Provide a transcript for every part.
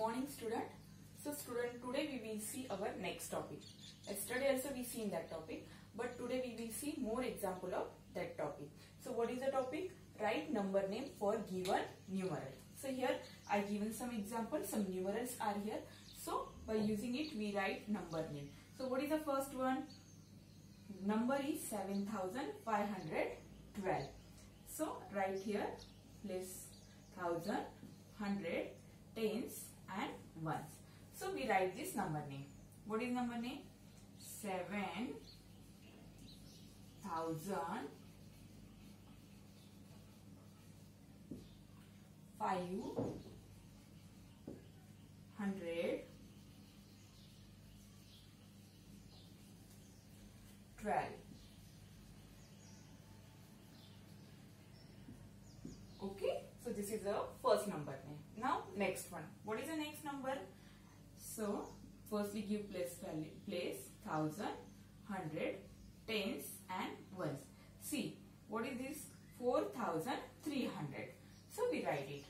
morning, student. So student, today we will see our next topic. Yesterday also we seen that topic, but today we will see more example of that topic. So what is the topic? Write number name for given numeral. So here I given some examples, some numerals are here. So by using it we write number name. So what is the first one? Number is 7512. So write here, place thousand, hundred, tens and ones. So we write this number name. What is number name? 7,000 500 12. Okay, so this is the first number name. Now next one. What is the next number? So firstly give place value, place thousand, hundred, tens and ones. See what is this? 4,300. So we write it.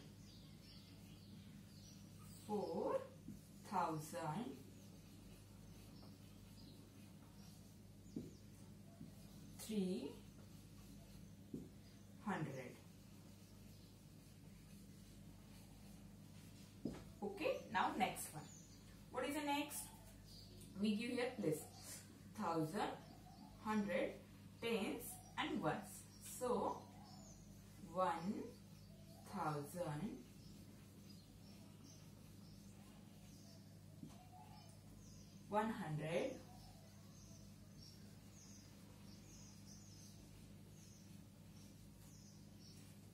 4,300. Okay, now next one. What is the next? We give here place thousand, hundred, tens and ones. So 1,000, 100,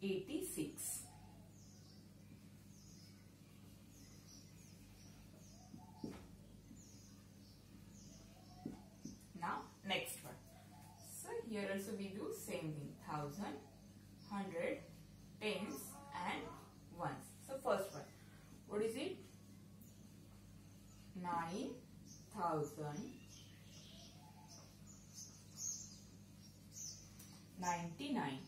86. Now next one. So here also we do same thing. Thousand, hundred, tens and ones. So first one. What is it? 9,099.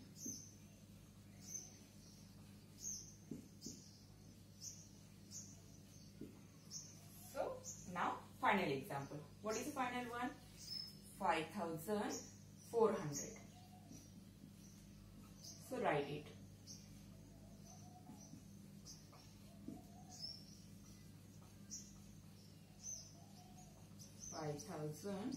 So now final example. What is the final one? 5,400. So write it. 5,400.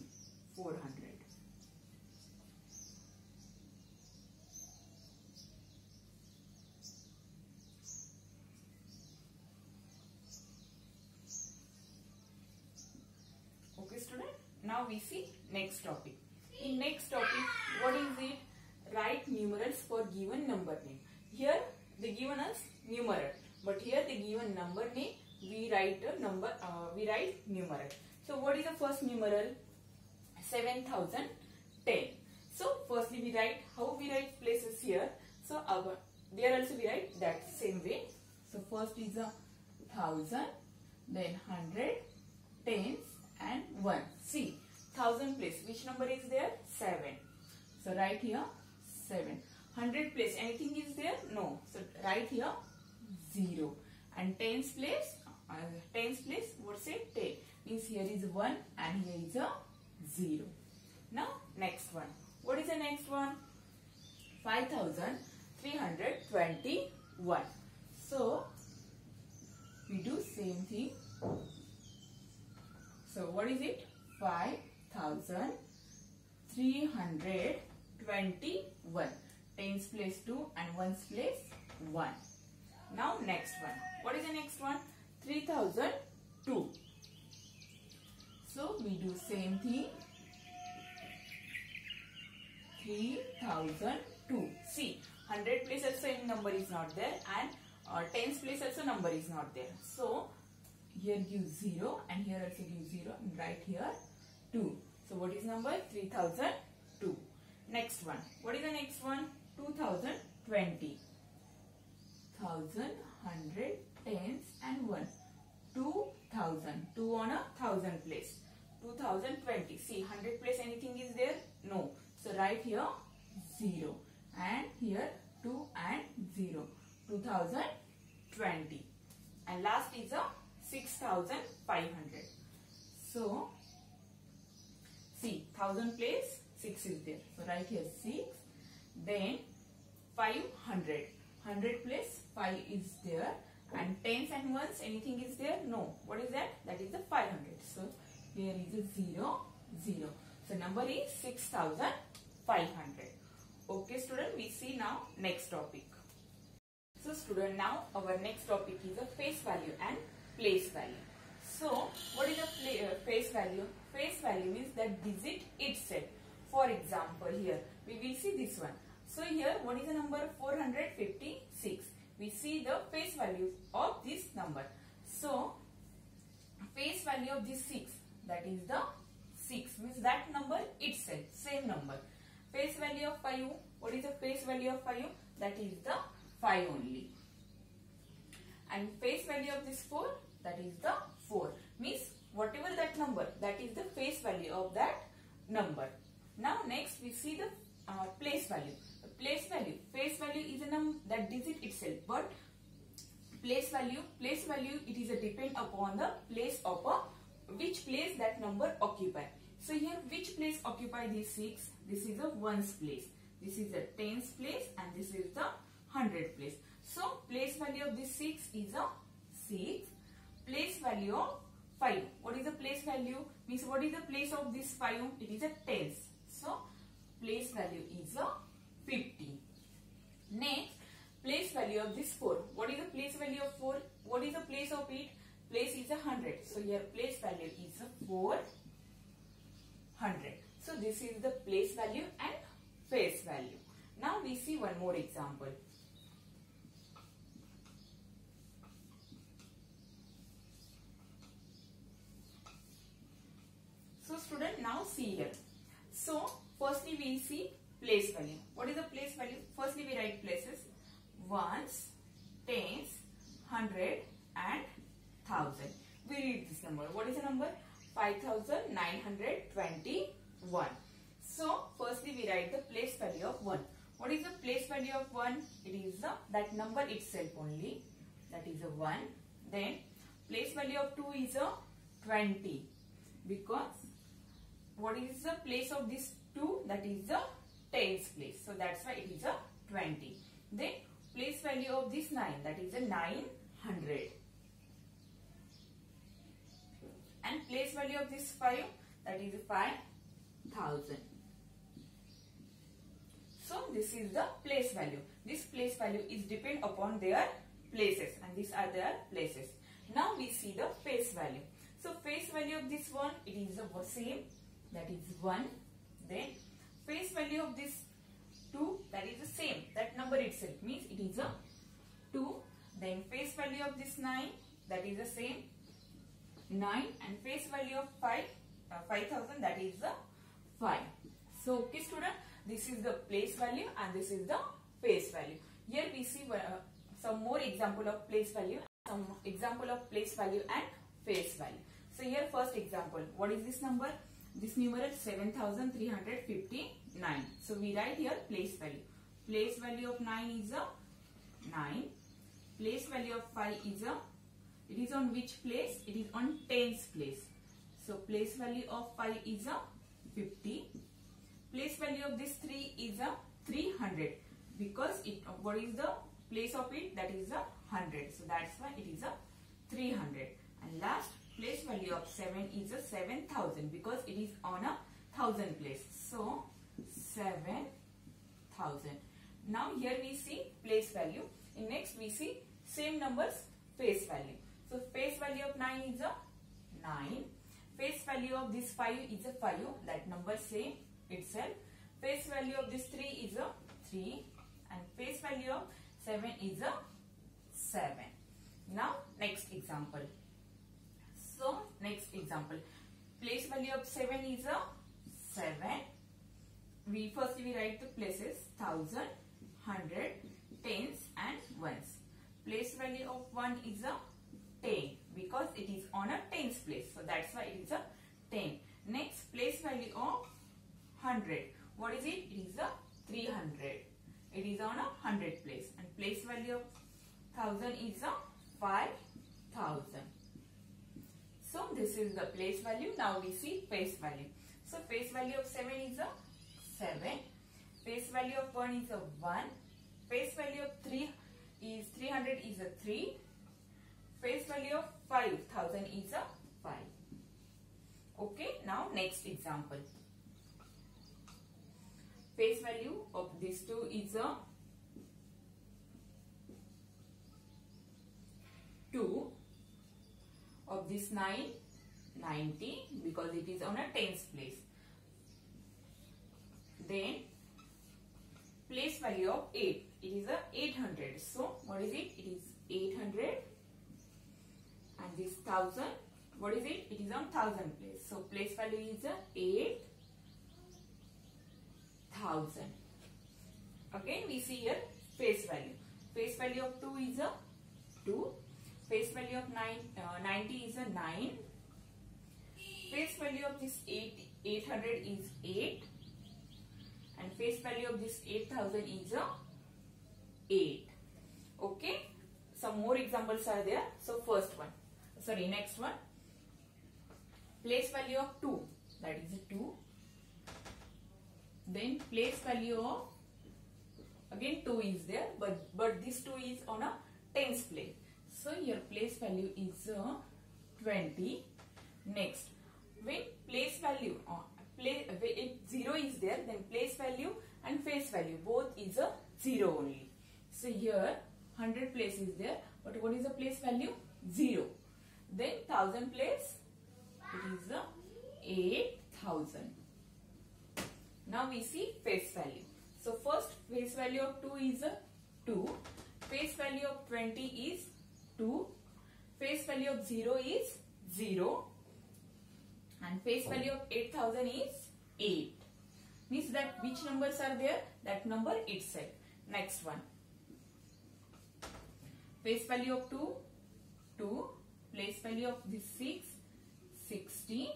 Okay, student. Now we see next topic. In next topic, what is it? Write numerals for given number name. Here they given us numeral, but here they given number name. We write a number. We write numeral. So what is the first numeral? 7,010. So firstly we write, how we write places here. So there also we write that same way. So first is a 1,000, then 100, tens and 1. See, 1,000 place, which number is there? 7. So write here 7. 100 place, anything is there? No. So write here 0. And tens place, what's it? 10. Means here is 1 and here is a 0. Now next one. What is the next one? 5,321. So we do same thing. So what is it? 5,321. Tens place 2 and ones place 1. Now next one. What is the next one? 3,002. So we do same thing. 3,002. See, 100 place also any number is not there, and tens place also number is not there. So here give 0 and here also give 0 and write here 2. So what is number? 3,002. Next one. What is the next one? 2,020. 1,000, 100, tens and 1. 2,000. 2 on a 1,000 place. 2,020. See, 100 place anything is there? No. So write here 0 and here 2 and 0. 2020. And last is a 6,500. So see, 1,000 place 6 is there. So write here 6. Then 500. 100 place 5 is there. And tens and ones, anything is there? No. What is that? That is the 500. So here is a 0, 0. So number is 6,500. Okay student, we see now next topic. So student, now our next topic is a face value and place value. So what is a face value? Face value means the digit itself. For example, here we will see this one. So here what is the number? 456. We see the face value of this number. So face value of this 6, that is the 6, means that number itself, same number. Face value of 5, what is the face value of 5? That is the 5 only. And face value of this 4, that is the 4. Means whatever that number, that is the face value of that number. Now next we see the place value. Place value, face value is a that digit itself, but place value, it is a depend upon the place of which place that number occupy. So here which place occupy this 6? This is a ones place, this is a tens place, and this is the 100 place. So place value of this 6 is a 6. Place value of 5. What is the place value? Means what is the place of this 5? It is a tens. So place value is a 50. Next, place value of this 4. What is the place value of 4? What is the place of it? Place is 100. So here place value is 400. So this is the place value and face value. Now we see one more example. So student, now see here. So firstly we see place value. What is the place value? Firstly we write places. Ones, tens, 100 and 1,000. We read this number. What is the number? 5,921. So firstly we write the place value of 1. What is the place value of 1? It is that number itself only. That is a 1. Then place value of 2 is a 20. Because what is the place of this 2? That is the tens place. So that's why it is a 20. Then place value of this 9, that is a 900. And place value of this 5, that is 5,000. So this is the place value. This place value is depend upon their places, and these are their places. Now we see the face value. So face value of this one, it is the same, that is 1. Then face value of this 2, that is the same, that number itself, means it is a 2. Then face value of this 9, that is the same, 9. And face value of 5,000, that is the 5. So okay student, this is the place value and this is the face value. Here we see some more example of place value, some example of place value and face value. So here first example, what is this number? This numeral 7,359. So we write here place value. Place value of 9 is a 9. Place value of 5 is a, it is on which place? It is on tens place. So place value of 5 is a 50. Place value of this 3 is a 300. Because it, what is the place of it? That is a 100. So that's why it is a 300. And last, place value of 7 is a 7,000 because it is on a 1,000 place. So 7,000. Now here we see place value. In next we see same numbers face value. So face value of 9 is a 9. Face value of this 5 is a 5. That number same itself. Face value of this 3 is a 3. And face value of 7 is a 7. Now next example. So next example, place value of 7 is a 7. We write the places 1,000, 100, tens and ones. Place value of 1 is a 10 because it is on a tens place. So that's why it is a 10. Next, place value of 100. What is it? It is a 300. It is on a 100 place. And place value of 1,000 is a 5,000. this is the place value. Now we see face value. So face value of 7 is a 7. Face value of 1 is a 1. Face value of 300 is a 3. Face value of 5000 is a 5. Okay, now next example. Face value of these two is a 2. Of this 9, 90, because it is on a tens place. Then place value of 8, it is a 800. So what is it? It is 800. And this 1000, what is it? It is on 1000 place. So place value is a 8000. Again we see here face value. Face value of 2 is a 2. Face value of 90 is a 9. Face value of this 800 is 8. And face value of this 8000 is a 8. Okay. Some more examples are there. So next one. Place value of 2. That is a 2. Then place value of, again 2 is there. But this 2 is on a tens place. So your place value is 20. Next, when place value, if 0 is there, then place value and face value both is a 0 only. So here 100 place is there, but what is the place value? 0. Then 1000 place, it is a 8000. Now we see face value. So first face value of 2 is a 2. Face value of 20 is 2. Face value of 0 is 0. And face value of 8000 is 8. Means that which numbers are there? That number itself. Next one. Face value of 2, 2. Place value of this 6, 60.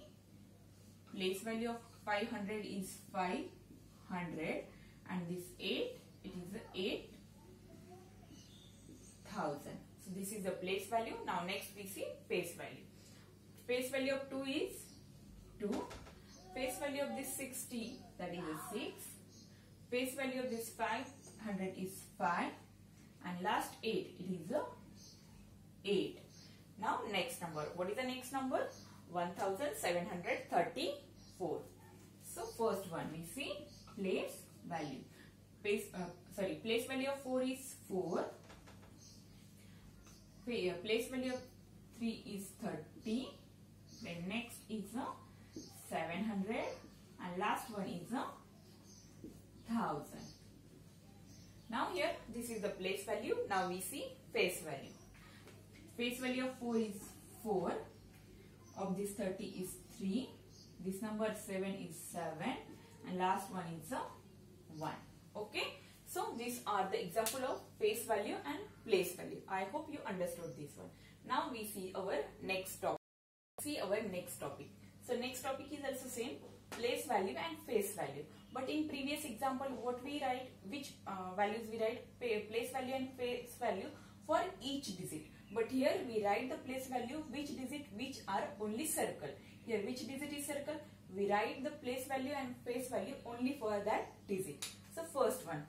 Place value of 500 is 500. And this 8, it is 8000. So this is the place value. Now next we see face value. Face value of 2 is 2. Face value of this 60, that is a 6. Face value of this 500 is 5. And last 8, it is a 8. Now next number. What is the next number? 1734. So first one we see place value. Place value of 4 is 4. Place value of 3 is 30. Then next is a 700 and last one is a 1000. Now here this is the place value. Now we see face value. Face value of 4 is 4. Of this 30 is 3. This number 7 is 7 and last one is a 1. Okay. So these are the example of face value and place value. I hope you understood this one. Now we see our next topic. So next topic is also same, place value and face value. But in previous example, what we write, which values we write, place value and face value for each digit. But here we write the place value, which digit, which are only circle. Here which digit is circle, we write the place value and face value only for that digit. So first one,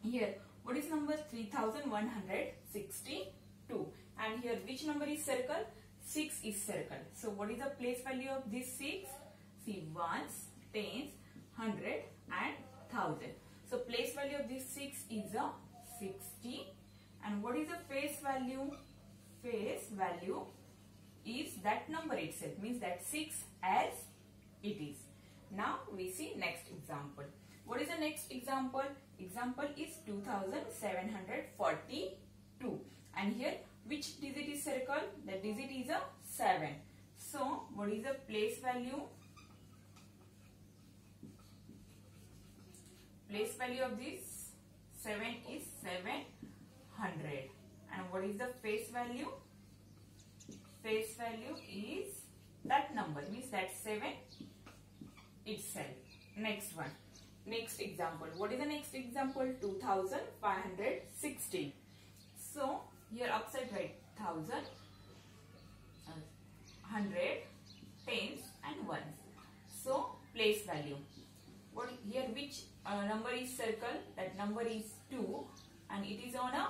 here what is number? 3162. And here which number is circle? 6 is circle. So what is the place value of this 6? See, ones, tens, 100 and 1000. So place value of this 6 is a 60. And what is the face value? Face value is that number itself, means that 6 as it is. Now we see next example. What is the next example? Example is 2742. And here which digit is circle? The digit is a 7. So what is the place value? Place value of this 7 is 700. And what is the face value? Face value is that number, means that 7 itself. Next one. Next example. What is the next example? 2560. So here upside write 1000, 100 place value. What here? Which number is circle? That number is 2, and it is on a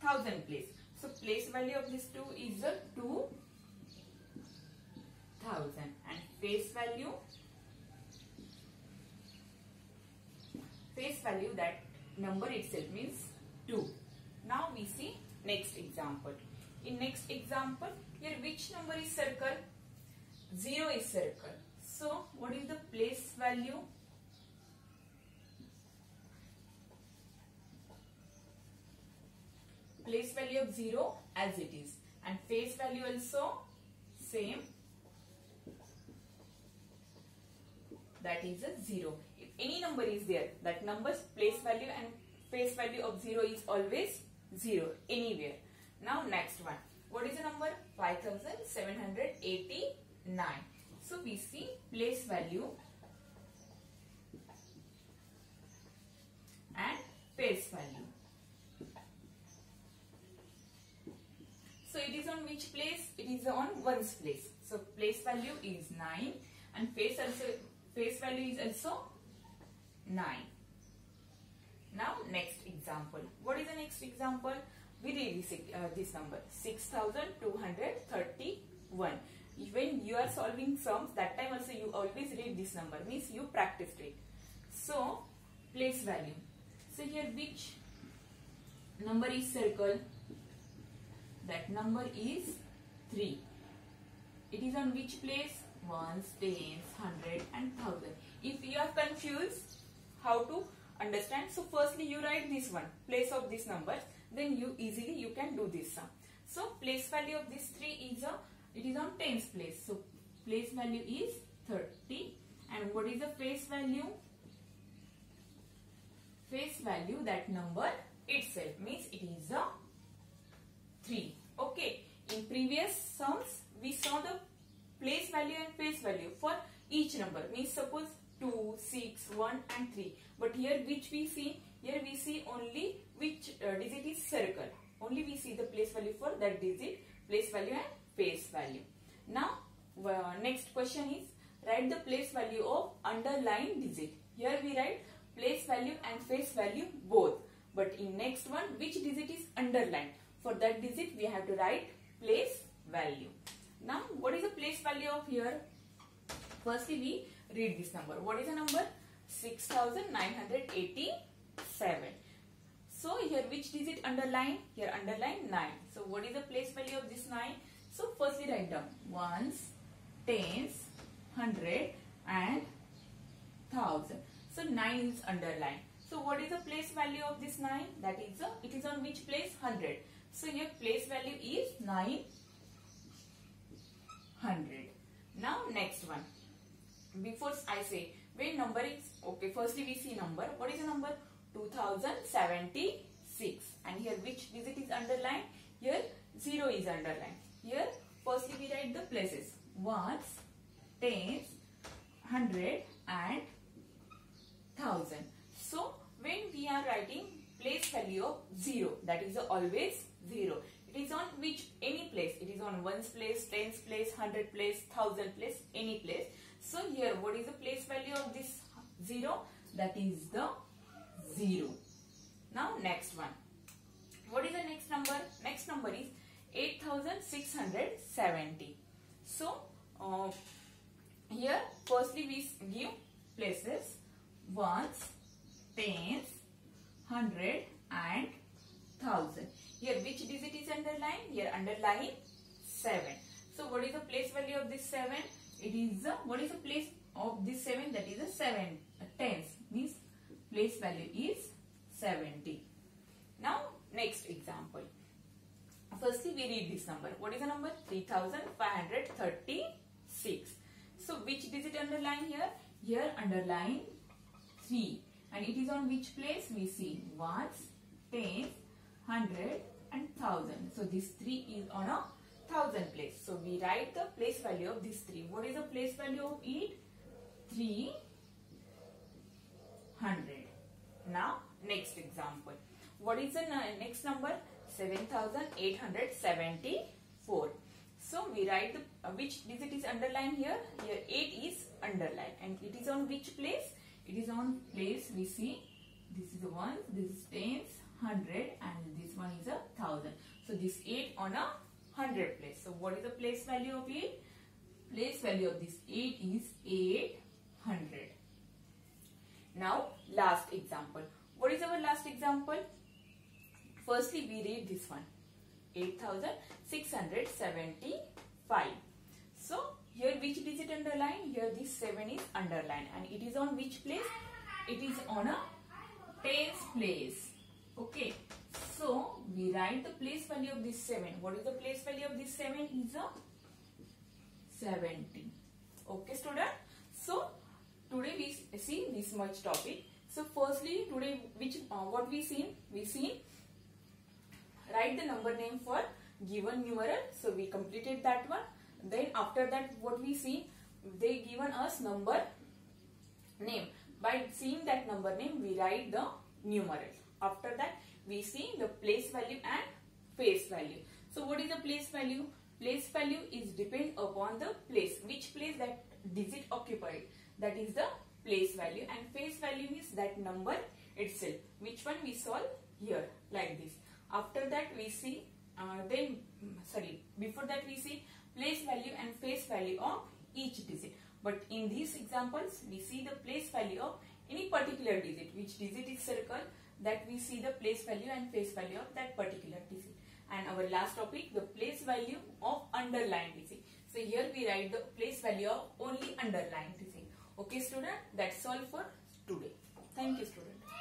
1000 place. So place value of this 2 is a 2000, and face value that number itself means 2. Now we see next example. In next example, here which number is circle? 0 is circle. So what is the place value? Place value of 0 as it is, and face value also same, that is a 0. If any number is there, that number's place value and face value of 0 is always 0 anywhere. Now next one. What is the number? 5789. So we see place value and face value. So it is on which place? It is on ones place. So place value is 9, and face value is also 9. Now next example. What is the next example? We read this number 6231. When you are solving sums, that time also you always read this number, means you practiced it. So place value. So here which number is circle? That number is 3. It is on which place? Ones, tens, 100 and 1000. If you are confused how to understand, so firstly you write this one, place of this number, then you easily can do this sum. So place value of this 3 is it is on tens place. So place value is 30. And what is the face value? Face value, that number itself, means it is a 3. Okay. In previous sums we saw the place value and face value for each number, means suppose 2, 6, 1 and 3. But here which we see? Here we see only which digit is circle. Only we see the place value for that digit, place value and face value. Now next question is write the place value of underlying digit. Here we write place value and face value both. But in next one, which digit is underlined? For that digit we have to write place value. Now what is the place value of here? Firstly we read this number. What is the number? 6987. So here which digit underline? Here underline 9. So what is the place value of this 9? So firstly write down ones, tens, 100 and 1000. So 9 is underlined. So what is the place value of this 9? That is it is on which place? 100. So here place value is 900. Now next one. Before I say when number is okay, firstly we see number. What is the number? 2076. And here which digit is underlined? Here 0 is underlined. Here firstly we write the places ones, tens, 100 and 1000. So when we are writing place value of 0, that is always 0. It is on which? Any place. It is on ones place, tens place, 100 place, 1000 place, any place. So here what is the place value of this 0? That is the 0. Now next one. What is the next number? Next number is 8670. So here firstly we give places ones, tens, 100 and 1000. Here which digit is underlined? Here underline 7. So what is the place value of this 7? It is what is the place of this 7? That is a 7 tens, means place value is 70. Now next example. Firstly we read this number. What is the number? 3536. So which digit underline here? Here underline 3. And it is on which place? We see ones, tens, 100 and 1000. So this 3 is on a 1000 place. So we write the place value of this 3. What is the place value of it? 300. Now next example. What is the next number? 7874. So we write the which digit is underlined here. Here 8 is underlined, and it is on which place? It is on place, we see this is the one, this is tens, 100, and this one is 1,000. So this 8 on a 100 place. So what is the place value of 8? Place value of this 8 is 800. Now last example. What is our last example? Firstly we read this one, 8,675. So here which digit underlined? Here this 7 is underlined, and it is on which place? It is on a tens place. Okay. So we write the place value of this 7. What is the place value of this 7? Is a 70. Okay, student. So today we see this much topic. So firstly today what we seen? We seen write the number name for given numeral. So we completed that one. Then after that what we see, they given us number name. By seeing that number name we write the numeral. After that we see the place value and face value. So what is the place value? Place value is depend upon the place, which place that digit occupied, that is the place value, and face value is that number itself, which one we solve here like this. After that we see before that we see place value and face value of each digit. But in these examples we see the place value of any particular digit, which digit is circled, that we see the place value and face value of that particular digit. And our last topic, the place value of underlined digit. So here we write the place value of only underlined digit. Okay student, that's all for today. Thank you student.